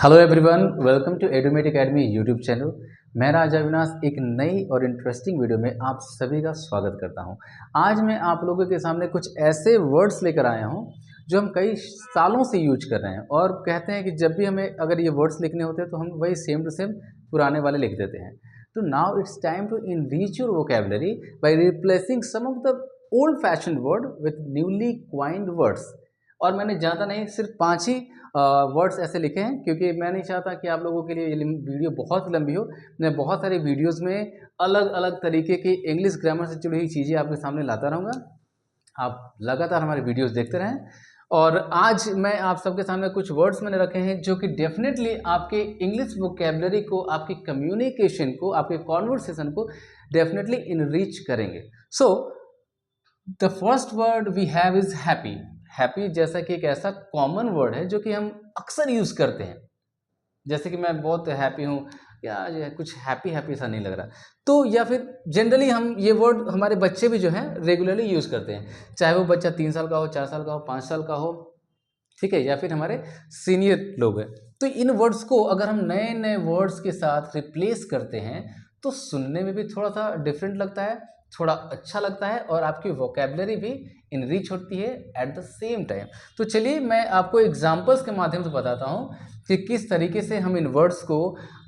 Hello everyone, welcome to Edumate Academy YouTube channel. मैं राजा अविनाश एक नई और इंटरेस्टिंग वीडियो में आप सभी का स्वागत करता हूं। आज मैं आप लोगों के सामने कुछ ऐसे वर्ड्स लेकर आया हूं जो हम कई सालों से यूज कर रहे हैं और कहते हैं कि जब भी हमें अगर ये वर्ड्स लिखने होते हैं तो हम वही सेम टू सेम पुराने वाले लिख देते हैं। तो now it's time to enrich your vocabulary by replacing some of the old fashion word with newly coined words. और मैंने ज़्यादा नहीं, सिर्फ 5 ही वर्ड्स ऐसे लिखे हैं क्योंकि मैं नहीं चाहता कि आप लोगों के लिए ये वीडियो बहुत लंबी हो। मैं बहुत सारी वीडियोस में अलग अलग तरीके की इंग्लिश ग्रामर से जुड़ी हुई चीज़ें आपके सामने लाता रहूँगा। आप लगातार हमारे वीडियोस देखते रहें। और आज मैं आप सबके सामने कुछ वर्ड्स मैंने रखे हैं जो कि डेफिनेटली आपके इंग्लिश वोकेबलरी को, आपकी कम्युनिकेशन को, आपके कॉन्वर्सेशन को डेफिनेटली इनरीच करेंगे। So the first word we have is happy. Happy जैसा कि एक ऐसा कॉमन वर्ड है जो कि हम अक्सर यूज करते हैं। जैसे कि मैं बहुत हैप्पी हूँ, या ये कुछ हैप्पी हैप्पी सा नहीं लग रहा, तो या फिर जनरली हम ये वर्ड हमारे बच्चे भी जो हैं रेगुलरली यूज करते हैं, चाहे वो बच्चा 3 साल का हो, 4 साल का हो, 5 साल का हो, ठीक है, या फिर हमारे सीनियर लोग हैं। तो इन वर्ड्स को अगर हम नए नए वर्ड्स के साथ रिप्लेस करते हैं तो सुनने में भी थोड़ा सा डिफरेंट लगता है, थोड़ा अच्छा लगता है और आपकी वोकेबलरी भी इनरीच होती है एट द सेम टाइम। तो चलिए मैं आपको एग्जांपल्स के माध्यम से बताता हूँ कि किस तरीके से हम इन वर्ड्स को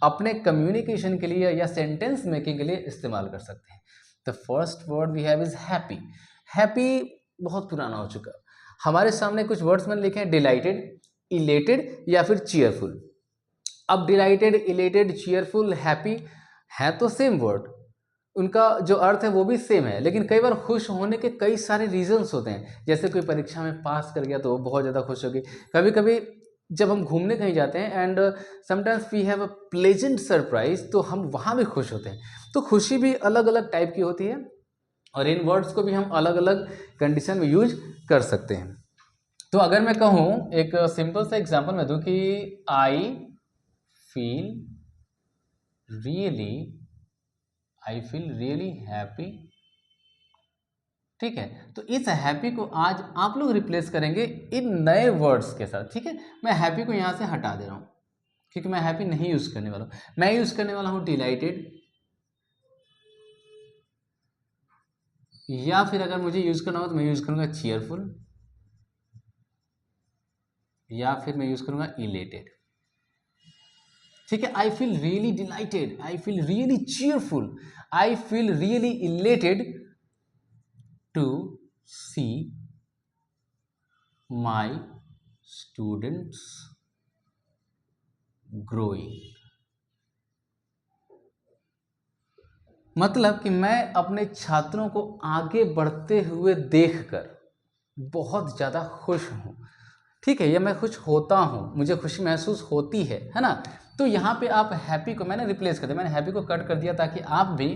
अपने कम्युनिकेशन के लिए या सेंटेंस मेकिंग के लिए इस्तेमाल कर सकते हैं। The first word we have is happy. Happy बहुत पुराना हो चुका। हमारे सामने कुछ वर्ड्स मैंने लिखे हैं, डिलाइटेड, इलेटेड या फिर चीयरफुल। अब डिलाइटेड, इलेटेड, चीयरफुल, हैप्पी है तो सेम वर्ड, उनका जो अर्थ है वो भी सेम है, लेकिन कई बार खुश होने के कई सारे रीजंस होते हैं। जैसे कोई परीक्षा में पास कर गया तो वो बहुत ज़्यादा खुश होगी। कभी कभी जब हम घूमने कहीं जाते हैं and sometimes we have a pleasant surprise, तो हम वहाँ भी खुश होते हैं। तो खुशी भी अलग अलग टाइप की होती है और इन वर्ड्स को भी हम अलग अलग कंडीशन में यूज कर सकते हैं। तो अगर मैं कहूँ, एक सिंपल सा एग्जांपल मैं दूं कि आई feel really I feel really happy. ठीक है, तो इस हैप्पी को आज आप लोग रिप्लेस करेंगे इन नए वर्ड्स के साथ। ठीक है, मैं हैप्पी को यहां से हटा दे रहा हूं क्योंकि मैं हैप्पी नहीं यूज करने वाला हूं। मैं यूज करने वाला हूं डिलाइटेड, या फिर अगर मुझे यूज करना हो तो मैं यूज करूंगा चीयरफुल, या फिर मैं यूज करूंगा इलेटेड। ठीक है, I feel really delighted, I feel really cheerful, I feel really elated to see my students growing. मतलब कि मैं अपने छात्रों को आगे बढ़ते हुए देखकर बहुत ज़्यादा खुश हूँ। ठीक है, या मैं खुश होता हूँ, मुझे खुशी महसूस होती है ना। तो यहाँ पे आप हैप्पी को मैंने रिप्लेस कर दिया, मैंने हैप्पी को कट कर दिया ताकि आप भी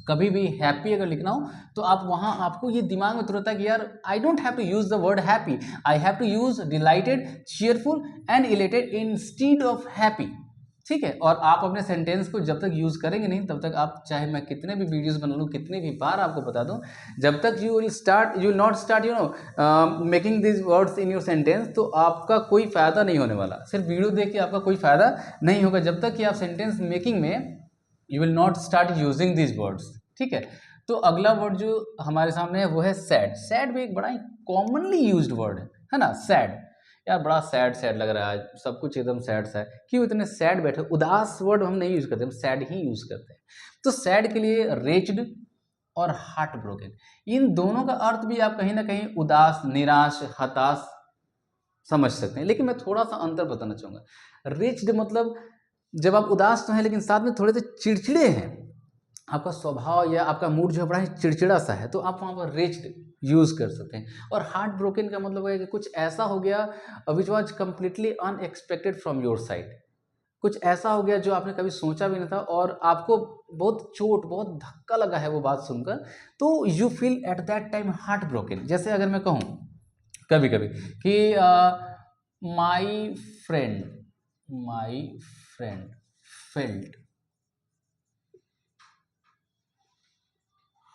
कभी भी हैप्पी अगर लिखना हो तो आप वहाँ आपको ये दिमाग में तुरंत है कि यार I don't have to use the word happy, I have to use delighted, cheerful and elated instead of happy. ठीक है, और आप अपने सेंटेंस को जब तक यूज करेंगे नहीं तब तक आप, चाहे मैं कितने भी वीडियोस बना लूँ, कितने भी बार आपको बता दूं, जब तक you will not start making this words in your sentence, तो आपका कोई फायदा नहीं होने वाला। सिर्फ वीडियो देख के आपका कोई फायदा नहीं होगा जब तक कि आप सेंटेंस मेकिंग में you will not start using this words. ठीक है, तो अगला वर्ड जो हमारे सामने है वो है सैड। सैड भी एक बड़ा ही कॉमनली यूज्ड वर्ड है ना। सैड, यार बड़ा सैड सैड लग रहा है, सब कुछ एकदम सैड सा है, क्यों इतने सैड बैठे। उदास वर्ड हम नहीं यूज करते, हम सैड ही यूज करते हैं। तो सैड के लिए रेच्ड और हार्ट ब्रोकन, इन दोनों का अर्थ भी आप कहीं ना कहीं उदास, निराश, हताश समझ सकते हैं, लेकिन मैं थोड़ा सा अंतर बताना चाहूंगा। रेच्ड मतलब जब आप उदास तो हैं लेकिन साथ में थोड़े से चिड़चिड़े हैं, आपका स्वभाव या आपका मूड जो है बड़ा ही चिड़चिड़ा सा है, तो आप वहाँ पर रेच्ड यूज कर सकते हैं। और हार्ट ब्रोकन का मतलब है कि कुछ ऐसा हो गया which was completely unexpected from your side. कुछ ऐसा हो गया जो आपने कभी सोचा भी नहीं था और आपको बहुत चोट, बहुत धक्का लगा है वो बात सुनकर, तो you feel at that time heart broken. जैसे अगर मैं कहूँ कभी कभी कि my friend, my friend felt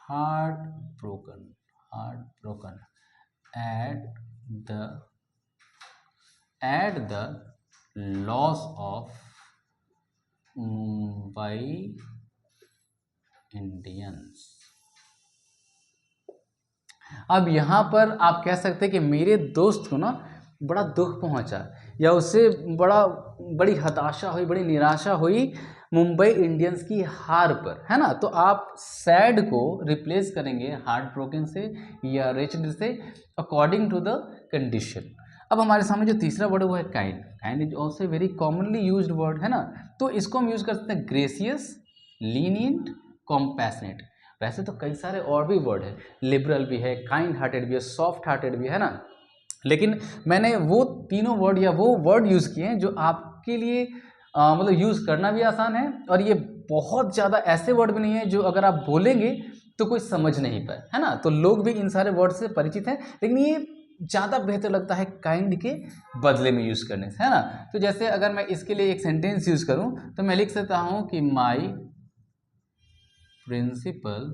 heartbroken, heartbroken at the loss of Mumbai Indians. अब यहाँ पर आप कह सकते हैं कि मेरे दोस्त को ना बड़ा दुख पहुँचा, या उससे बड़ी हताशा हुई, बड़ी निराशा हुई मुंबई इंडियंस की हार पर, है ना। तो आप सैड को रिप्लेस करेंगे हार्ट ब्रोकन से या रिच्ड से, अकॉर्डिंग टू द कंडीशन। अब हमारे सामने जो तीसरा वर्ड है वो है kind. Kind is also very commonly used word, है ना। तो इसको हम यूज कर सकते हैं ग्रेसियस, लीनियंट, कॉम्पैशनेट। वैसे तो कई सारे और भी वर्ड है, लिबरल भी है, काइंड हार्टेड भी है, सॉफ्ट हार्टेड भी है ना, लेकिन मैंने वो तीनों वर्ड या वो वर्ड यूज़ किए हैं जो आपके लिए मतलब यूज़ करना भी आसान है, और ये बहुत ज़्यादा ऐसे वर्ड भी नहीं है जो अगर आप बोलेंगे तो कोई समझ नहीं पाए, है ना। तो लोग भी इन सारे वर्ड से परिचित हैं, लेकिन ये ज़्यादा बेहतर लगता है काइंड के बदले में यूज़ करने से, है ना। तो जैसे अगर मैं इसके लिए एक सेंटेंस यूज़ करूँ तो मैं लिख सकता हूँ कि my principal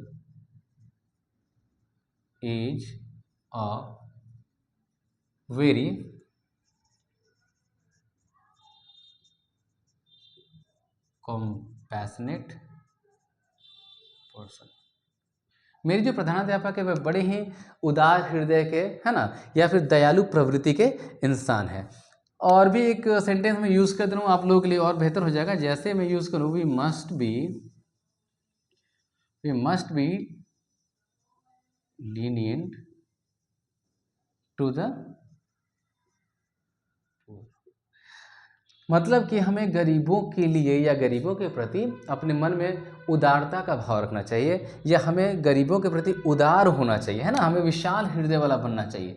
is a very compassionate person. मेरी जो प्रधानाध्यापक है वह बड़े ही उदार हृदय के, है ना, या फिर दयालु प्रवृत्ति के इंसान है। और भी एक सेंटेंस में यूज़ कर दे रहा हूँ आप लोगों के लिए और बेहतर हो जाएगा। जैसे मैं यूज़ करूँ, we must be lenient to the, मतलब कि हमें गरीबों के लिए या गरीबों के प्रति अपने मन में उदारता का भाव रखना चाहिए, या हमें गरीबों के प्रति उदार होना चाहिए, है ना। हमें विशाल हृदय वाला बनना चाहिए,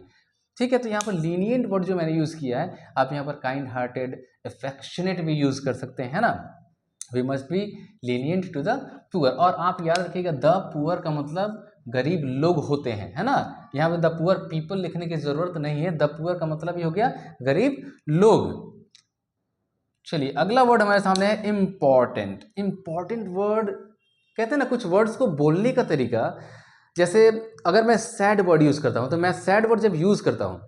ठीक है। तो यहाँ पर लीनियंट वर्ड जो मैंने यूज़ किया है, आप यहाँ पर काइंड हार्टेड, अफेक्शनेट भी यूज़ कर सकते हैं, है ना। We must be lenient to the poor. और आप याद रखिएगा, द पुअर का मतलब गरीब लोग होते हैं, है ना। यहाँ पर द पुअर पीपल लिखने की ज़रूरत नहीं है, द पुअर का मतलब ये हो गया गरीब लोग। चलिए अगला वर्ड हमारे सामने है इम्पॉर्टेंट। इम्पॉर्टेंट वर्ड कहते हैं ना, कुछ वर्ड्स को बोलने का तरीका, जैसे अगर मैं सैड वर्ड यूज़ करता हूँ तो मैं सैड वर्ड जब यूज़ करता हूँ,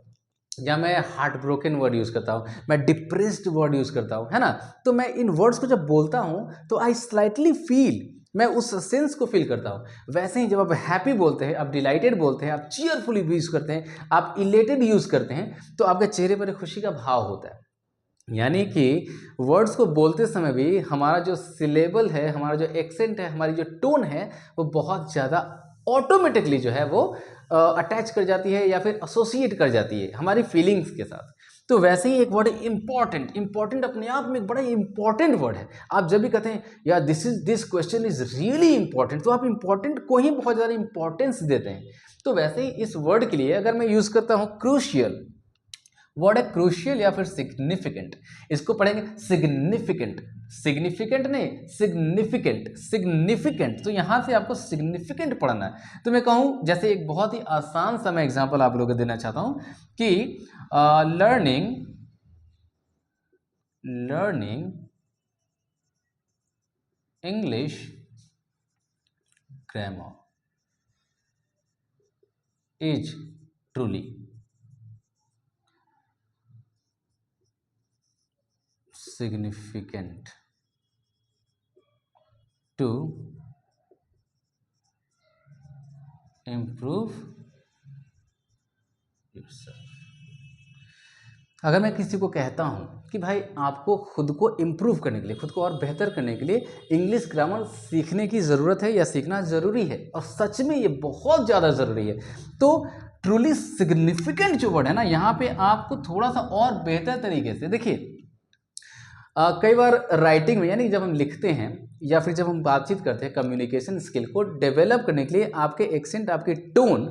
या मैं हार्ट ब्रोकन वर्ड यूज़ करता हूँ, मैं डिप्रेस्ड वर्ड यूज़ करता हूँ, है ना, तो मैं इन वर्ड्स को जब बोलता हूँ तो आई स्लाइटली फील, मैं उस सेंस को फील करता हूँ। वैसे ही जब आप हैप्पी बोलते हैं, आप डिलाइटेड बोलते हैं, आप चीयरफुली यूज़ करते हैं, आप इलेटेड यूज़ करते हैं, तो आपके चेहरे पर एक खुशी का भाव होता है। यानी कि वर्ड्स को बोलते समय भी हमारा जो सिलेबल है, हमारा जो एक्सेंट है, हमारी जो टोन है, वो बहुत ज़्यादा ऑटोमेटिकली जो है वो अटैच कर जाती है या फिर एसोसिएट कर जाती है हमारी फीलिंग्स के साथ। तो वैसे ही एक वर्ड है इम्पॉर्टेंट। इम्पॉर्टेंट अपने आप में एक बड़ा इंपॉर्टेंट वर्ड है। आप जब भी कहते हैं यार this question is really important, तो आप इंपॉर्टेंट को ही बहुत ज़्यादा इंपॉर्टेंस देते हैं। तो वैसे ही इस वर्ड के लिए अगर मैं यूज़ करता हूँ क्रूशियल, वर्ड है क्रूशियल या फिर सिग्निफिकेंट। इसको पढ़ेंगे सिग्निफिकेंट, सिग्निफिकेंट नहीं सिग्निफिकेंट, सिग्निफिकेंट। तो यहां से आपको सिग्निफिकेंट पढ़ना है। तो मैं कहूं, जैसे एक बहुत ही आसान सा मैं एग्जांपल आप लोगों को देना चाहता हूं कि learning English grammar is truly significant to improve yourself। अगर मैं किसी को कहता हूँ कि भाई आपको खुद को इम्प्रूव करने के लिए, खुद को और बेहतर करने के लिए इंग्लिश ग्रामर सीखने की ज़रूरत है या सीखना ज़रूरी है, और सच में ये बहुत ज़्यादा ज़रूरी है, तो ट्रूली सिग्निफिकेंट जो वर्ड है ना, यहाँ पे आपको थोड़ा सा और बेहतर तरीके से देखिए, कई बार राइटिंग में, यानी जब हम लिखते हैं या फिर जब हम बातचीत करते हैं, कम्युनिकेशन स्किल को डेवलप करने के लिए आपके एक्सेंट, आपके टोन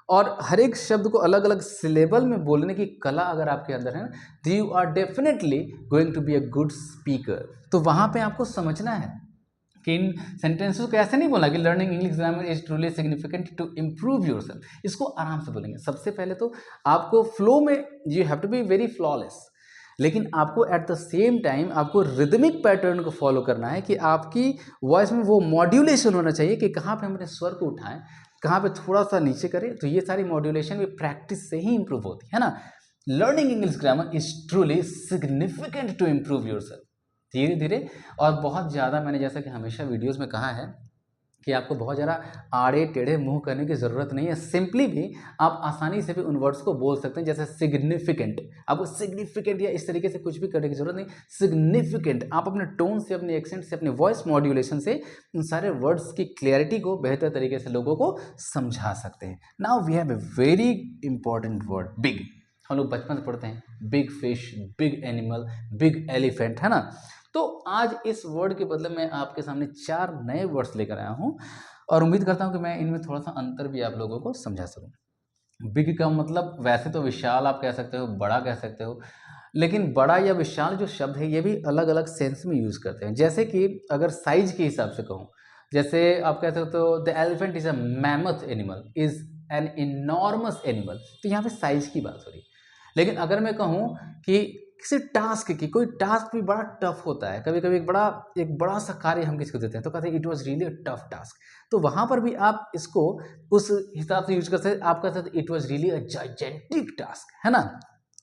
और हर एक शब्द को अलग अलग सिलेबल में बोलने की कला अगर आपके अंदर है, तो you are definitely going to be a good speaker. तो वहाँ पे आपको समझना है कि इन सेंटेंसेस को ऐसे नहीं बोला कि learning English grammar is truly significant to improve yourself. इसको आराम से बोलेंगे। सबसे पहले तो आपको फ्लो में you have to be very flawless, लेकिन आपको एट द सेम टाइम आपको रिदमिक पैटर्न को फॉलो करना है कि आपकी वॉइस में वो मॉड्यूलेशन होना चाहिए कि कहाँ पे हम अपने स्वर को उठाएं, कहाँ पे थोड़ा सा नीचे करें। तो ये सारी मॉड्यूलेशन भी प्रैक्टिस से ही इंप्रूव होती है ना। Learning English grammar is truly significant to improve your self. धीरे धीरे और बहुत ज़्यादा, मैंने जैसा कि हमेशा वीडियोस में कहा है कि आपको बहुत ज़्यादा आड़े टेढ़े मुंह करने की ज़रूरत नहीं है। सिंपली भी आप आसानी से भी उन वर्ड्स को बोल सकते हैं, जैसे सिग्निफिकेंट। आपको सिग्निफिकेंट या इस तरीके से कुछ भी करने की ज़रूरत नहीं। सिग्निफिकेंट आप अपने टोन से, अपने एक्सेंट से, अपने वॉइस मॉड्यूलेशन से उन सारे वर्ड्स की क्लैरिटी को बेहतर तरीके से लोगों को समझा सकते हैं। Now we have a very important word, big. हम लोग बचपन से पढ़ते हैं big fish, big animal, big elephant, है ना। तो आज इस वर्ड के बदले मैं आपके सामने 4 नए वर्ड्स लेकर आया हूं और उम्मीद करता हूं कि मैं इनमें थोड़ा सा अंतर भी आप लोगों को समझा सकूं। बिग का मतलब वैसे तो विशाल आप कह सकते हो, बड़ा कह सकते हो, लेकिन बड़ा या विशाल जो शब्द है ये भी अलग अलग सेंस में यूज़ करते हैं। जैसे कि अगर साइज के हिसाब से कहूँ, जैसे आप कह सकते हो the elephant is a mammoth animal, is an enormous animal, तो यहाँ पे साइज की बात हो रही है। लेकिन अगर मैं कहूँ कि किसी टास्क की, कोई टास्क भी बड़ा टफ होता है, कभी कभी एक बड़ा सा कार्य हम किसी को देते हैं तो कहते हैं it was really a tough task, तो वहां पर भी आप इसको उस हिसाब से यूज कर सकते। आप कह सकते it was really a gigantic task, है ना,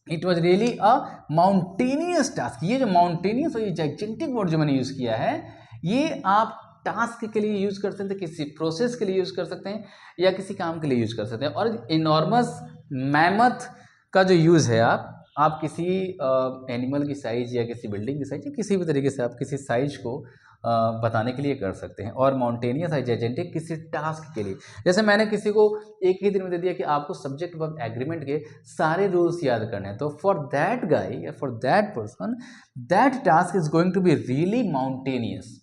it was really a mountainous task. ये जो माउंटेनियस और ये जाइजेंटिक वर्ड जो मैंने यूज किया है, ये आप टास्क के लिए यूज कर सकते हैं, किसी प्रोसेस के लिए यूज कर सकते हैं या किसी काम के लिए यूज कर सकते हैं। और इनॉर्मस, मैमथ का जो यूज है, आप किसी एनिमल की साइज या किसी बिल्डिंग की साइज या किसी भी तरीके से आप किसी साइज को बताने के लिए कर सकते हैं। और माउंटेनियस है जाइजेंटिक किसी टास्क के लिए। जैसे मैंने किसी को एक ही दिन में दे दिया कि आपको सब्जेक्ट वर्ब एग्रीमेंट के सारे रूल्स याद करने हैं, तो फॉर दैट गाय या for that person that task is going to be really mountainous.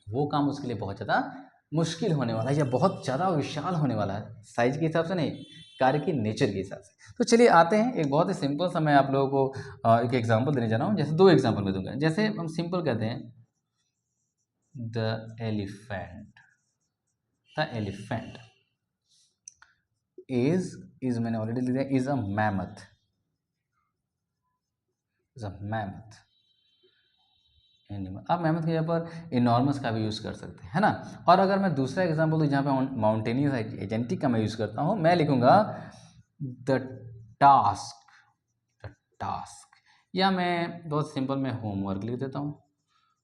वो काम उसके लिए बहुत ज़्यादा मुश्किल होने वाला है या बहुत ज़्यादा विशाल होने वाला है, साइज के हिसाब से नहीं, कार्य की नेचर के हिसाब से। तो चलिए आते हैं, एक बहुत ही सिंपल सा मैं आप लोगों को एक एग्जांपल देने जा रहा हूँ। जैसे 2 एग्जांपल मैं दूंगा। जैसे हम सिंपल कहते हैं the elephant, the elephant is मैंने ऑलरेडी लिख दिया, is a mammoth, is a mammoth animal. आप मैमथ के यहाँ पर इनॉर्मस का भी यूज़ कर सकते हैं, है ना। और अगर मैं दूसरा एग्जांपल दूँ जहाँ पे माउंटेनियस एजेंटिक का मैं यूज़ करता हूँ, मैं लिखूंगा द टास्क, द टास्क, या मैं बहुत सिंपल मैं होमवर्क लिख देता हूँ,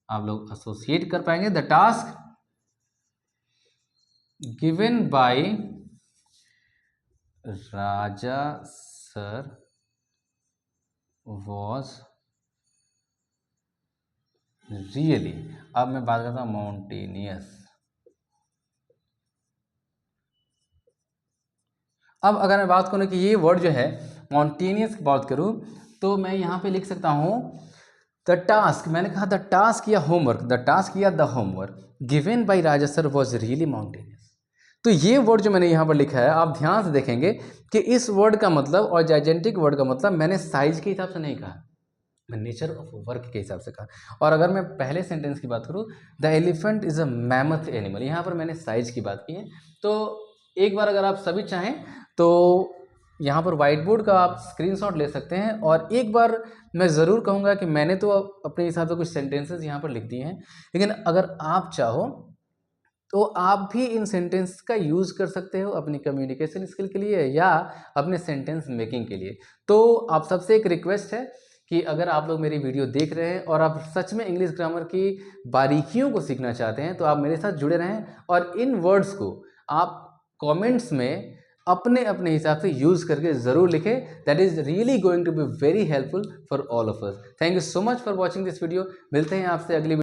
आप लोग एसोसिएट कर पाएंगे। The task given by Raja sir was really, अब मैं बात करता हूँ माउंटेनियस। अब अगर मैं बात करूँ कि ये वर्ड जो है माउंटेनियस की बात करूँ, तो मैं यहाँ पे लिख सकता हूँ द टास्क, मैंने कहा द टास्क या होमवर्क, द टास्क या the homework given by Raja sir was really mountainous. तो ये वर्ड जो मैंने यहाँ पर लिखा है, आप ध्यान से देखेंगे कि इस वर्ड का मतलब और जाइजेंटिक वर्ड का मतलब मैंने साइज के हिसाब से नहीं कहा, मैं नेचर ऑफ वर्क के हिसाब से कहा। और अगर मैं पहले सेंटेंस की बात करूँ, the elephant is a mammoth animal, यहाँ पर मैंने साइज की बात की है। तो एक बार अगर आप सभी चाहें तो यहाँ पर व्हाइट बोर्ड का आप स्क्रीनशॉट ले सकते हैं। और एक बार मैं ज़रूर कहूँगा कि मैंने तो अपने हिसाब से कुछ सेंटेंसेस यहाँ पर लिख दिए हैं, लेकिन अगर आप चाहो तो आप भी इन सेंटेंस का यूज़ कर सकते हो अपनी कम्युनिकेशन स्किल के लिए या अपने सेंटेंस मेकिंग के लिए। तो आप सबसे एक रिक्वेस्ट है कि अगर आप लोग मेरी वीडियो देख रहे हैं और आप सच में इंग्लिश ग्रामर की बारीकियों को सीखना चाहते हैं, तो आप मेरे साथ जुड़े रहें और इन वर्ड्स को आप कमेंट्स में अपने अपने हिसाब से यूज़ करके ज़रूर लिखें। That is really going to be very helpful for all of us. Thank you so much for watching this video. मिलते हैं आपसे अगली